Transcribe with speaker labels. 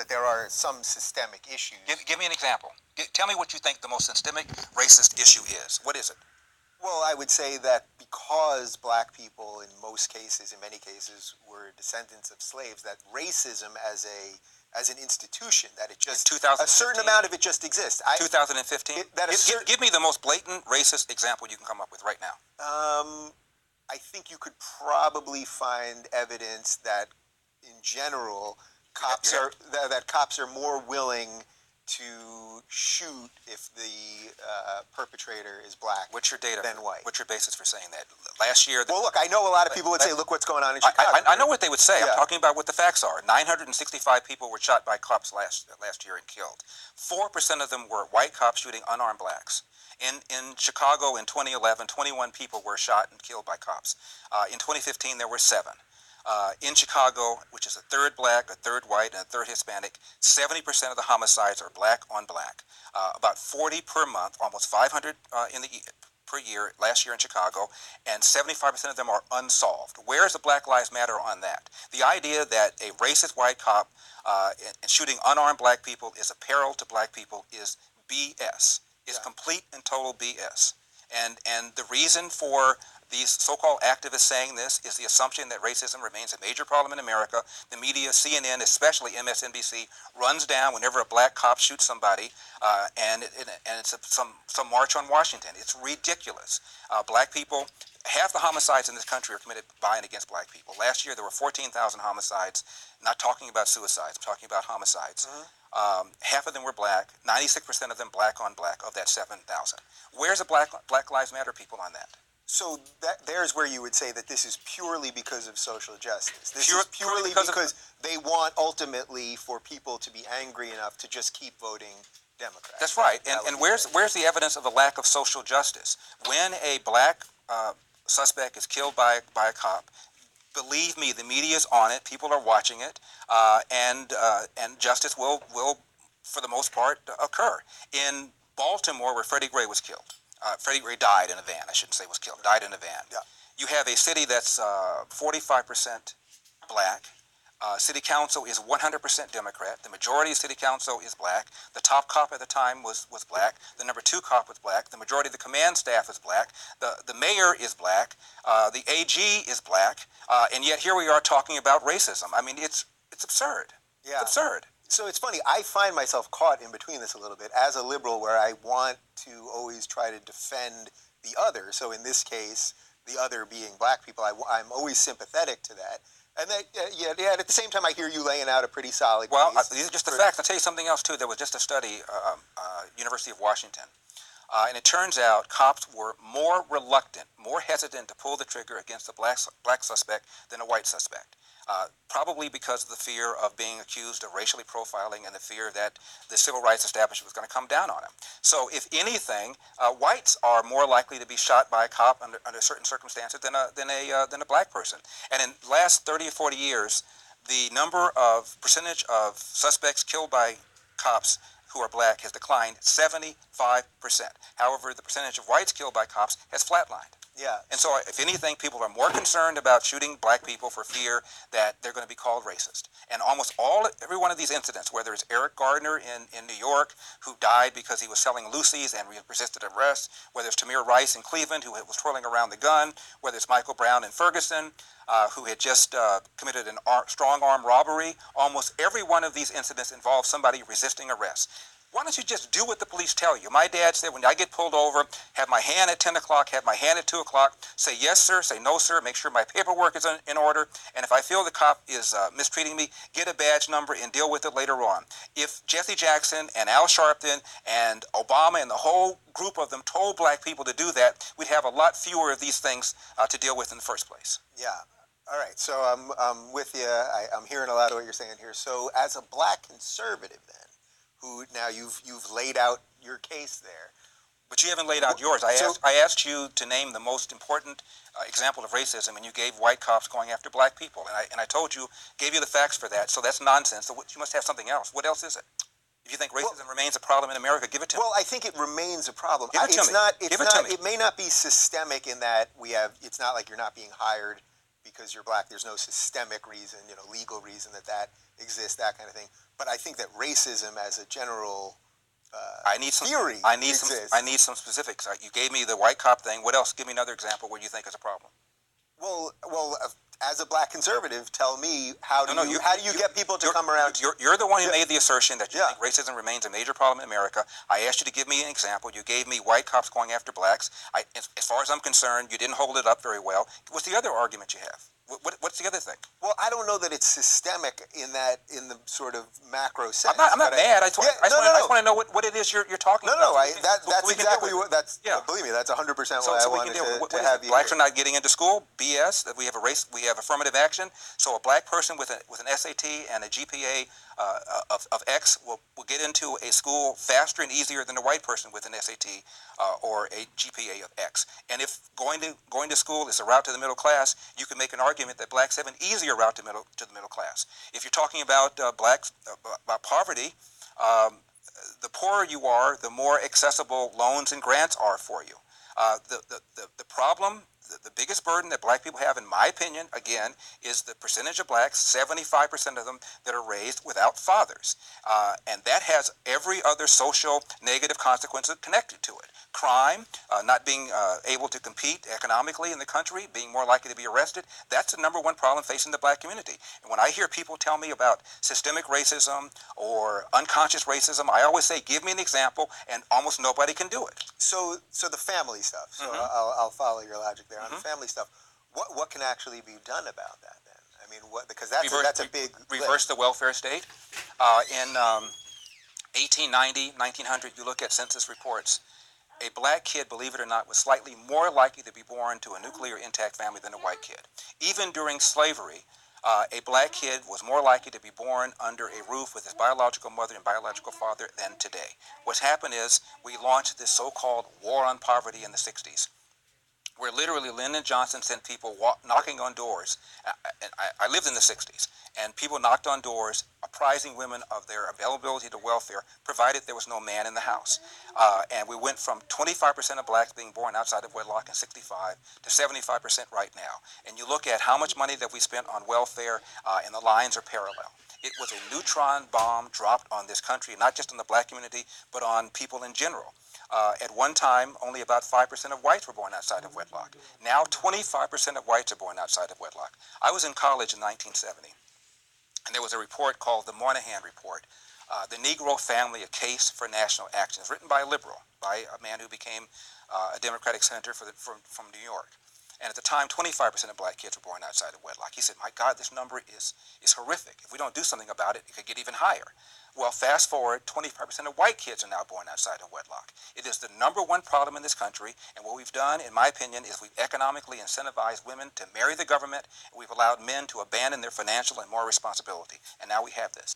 Speaker 1: that there are some systemic issues.
Speaker 2: Give me an example. Tell me what you think the most systemic racist issue is. What is it?
Speaker 1: Well, I would say that because black people, in most cases, in many cases, were descendants of slaves, that racism as an institution, that it just a certain amount of it just exists.
Speaker 2: 2015. Give me the most blatant racist example you can come up with right now.
Speaker 1: I think you could probably find evidence that, in general, cops are more willing to shoot if the perpetrator is black.
Speaker 2: What's your data
Speaker 1: than white.
Speaker 2: What's your basis for saying that? Last year...
Speaker 1: Well, look, I know a lot of people would say, look what's going on in Chicago.
Speaker 2: I know what they would say. Yeah. I'm talking about what the facts are. 965 people were shot by cops last year and killed. 4% of them were white cops shooting unarmed blacks. In Chicago in 2011, 21 people were shot and killed by cops. In 2015, there were 7. In Chicago, which is a third black, a third white, and a third Hispanic, 70% of the homicides are black on black. About 40 per month, almost 500 per year last year in Chicago, and 75% of them are unsolved. Where's the Black Lives Matter on that? The idea that a racist white cop shooting unarmed black people is a peril to black people is BS. It's complete and total BS. And the reason for these so-called activists saying this is the assumption that racism remains a major problem in America. The media, CNN, especially MSNBC, runs down whenever a black cop shoots somebody, and it's some march on Washington. It's ridiculous. Black people, half the homicides in this country are committed by and against black people. Last year there were 14,000 homicides. Not talking about suicides, I'm talking about homicides. Half of them were black, 96% of them black on black of that 7,000. Where's the Black Lives Matter people on that?
Speaker 1: So there's where you would say that this is purely because of social justice. This is purely because they want ultimately for people to be angry enough to just keep voting Democrat.
Speaker 2: That's right. And where's the evidence of the lack of social justice? When a black suspect is killed by a cop, believe me, the media is on it. People are watching it, and justice will, for the most part, occur. In Baltimore, where Freddie Gray was killed, Freddie Gray died in a van. I shouldn't say was killed. Died in a van.
Speaker 1: Yeah.
Speaker 2: You have a city that's 45% black. City council is 100% Democrat. The majority of city council is black. The top cop at the time was black. The number 2 cop was black. The majority of the command staff is black. The mayor is black. The AG is black. And yet here we are talking about racism. I mean, it's absurd.
Speaker 1: Yeah.
Speaker 2: It's absurd.
Speaker 1: So it's funny, I find myself caught in between this a little bit as a liberal, where I want to always try to defend the other. So in this case, the other being black people, I'm always sympathetic to that. And that, at the same time, I hear you laying out a pretty solid case.
Speaker 2: These are just the facts. I'll tell you something else, too. There was just a study, University of Washington, and it turns out cops were more reluctant, more hesitant to pull the trigger against a black suspect than a white suspect. Probably because of the fear of being accused of racially profiling and the fear that the civil rights establishment was going to come down on him. So if anything, whites are more likely to be shot by a cop under certain circumstances than a black person. And in the last 30 or 40 years, the percentage of suspects killed by cops who are black has declined 75%. However, the percentage of whites killed by cops has flatlined.
Speaker 1: Yeah.
Speaker 2: And so, if anything, people are more concerned about shooting black people for fear that they're going to be called racist. And almost every one of these incidents, whether it's Eric Gardner in New York, who died because he was selling Lucy's and resisted arrest, whether it's Tamir Rice in Cleveland, who was twirling around the gun, whether it's Michael Brown in Ferguson, who had just committed a strong arm robbery, almost every one of these incidents involved somebody resisting arrest. Why don't you just do what the police tell you? My dad said, when I get pulled over, have my hand at 10 o'clock, have my hand at 2 o'clock, say yes, sir, say no, sir, make sure my paperwork is in order, and if I feel the cop is mistreating me, get a badge number and deal with it later on. If Jesse Jackson and Al Sharpton and Obama and the whole group of them told black people to do that, we'd have a lot fewer of these things to deal with in the first place.
Speaker 1: Yeah. All right. So I'm with you. I'm hearing a lot of what you're saying here. So as a black conservative then, who now you've laid out your case there.
Speaker 2: But you haven't laid out yours. I asked you to name the most important example of racism, and you gave white cops going after black people. And I told you, gave you the facts for that, so that's nonsense. So you must have something else. What else is it? If you think racism remains a problem in America, give it to me.
Speaker 1: Well, I think it remains a problem.
Speaker 2: Give it to me.
Speaker 1: It may not be systemic in that it's not like you're not being hired because you're black, there's no systemic reason, legal reason that exists, that kind of thing. But I think that racism as a general theory exists.
Speaker 2: I need some specifics. You gave me the white cop thing. What else? Give me another example where you think is a problem.
Speaker 1: Well, as a black conservative, tell me how do you get people to come around?
Speaker 2: You're the one who made the assertion that you think racism remains a major problem in America. I asked you to give me an example. You gave me white cops going after blacks. As far as I'm concerned, you didn't hold it up very well. What's the other argument you have? What's the other thing?
Speaker 1: Well, I don't know that it's systemic in the sort of macro sense.
Speaker 2: I'm not mad. I just want to know what it is you're talking about.
Speaker 1: That's exactly what. Believe me, that's 100% why I wanted to have you.
Speaker 2: Blacks are not getting into school. BS. That we have we have affirmative action. So a black person with an SAT and a GPA of X will get into a school faster and easier than a white person with an SAT or a GPA of X. And if going to school is a route to the middle class, you can make an argument that blacks have an easier route to the middle class. If you're talking about about poverty, the poorer you are, the more accessible loans and grants are for you. The problem, the biggest burden that black people have, in my opinion, again, is the percentage of blacks, 75% of them, that are raised without fathers. And that has every other social negative consequence connected to it. Crime, not being able to compete economically in the country, being more likely to be arrested, that's the number one problem facing the black community. And when I hear people tell me about systemic racism or unconscious racism, I always say, give me an example, and almost nobody can do it.
Speaker 1: So the family stuff. So I'll follow your logic there on the family stuff. What can actually be done about that then? I mean, because that's a big
Speaker 2: reverse the welfare state. In 1890, 1900, you look at census reports. A black kid, believe it or not, was slightly more likely to be born to a nuclear intact family than a white kid. Even during slavery, a black kid was more likely to be born under a roof with his biological mother and biological father than today. What's happened is we launched this so-called war on poverty in the 60s, where literally Lyndon Johnson sent people knocking on doors. I lived in the 60s, and people knocked on doors apprising women of their availability to welfare, provided there was no man in the house. And we went from 25% of blacks being born outside of wedlock in 65 to 75% right now. And you look at how much money that we spent on welfare, and the lines are parallel. It was a neutron bomb dropped on this country, not just on the black community, but on people in general. At one time, only about 5% of whites were born outside of wedlock. Now, 25% of whites are born outside of wedlock. I was in college in 1970, and there was a report called the Moynihan Report, The Negro Family, A Case for National Action. It's written by a liberal, by a man who became a Democratic senator from New York. And at the time, 25% of black kids were born outside of wedlock. He said, my God, this number is horrific. If we don't do something about it, it could get even higher. Well, fast forward, 25% of white kids are now born outside of wedlock. It is the number one problem in this country, and what we've done, in my opinion, is we've economically incentivized women to marry the government, and we've allowed men to abandon their financial and moral responsibility. And now we have this.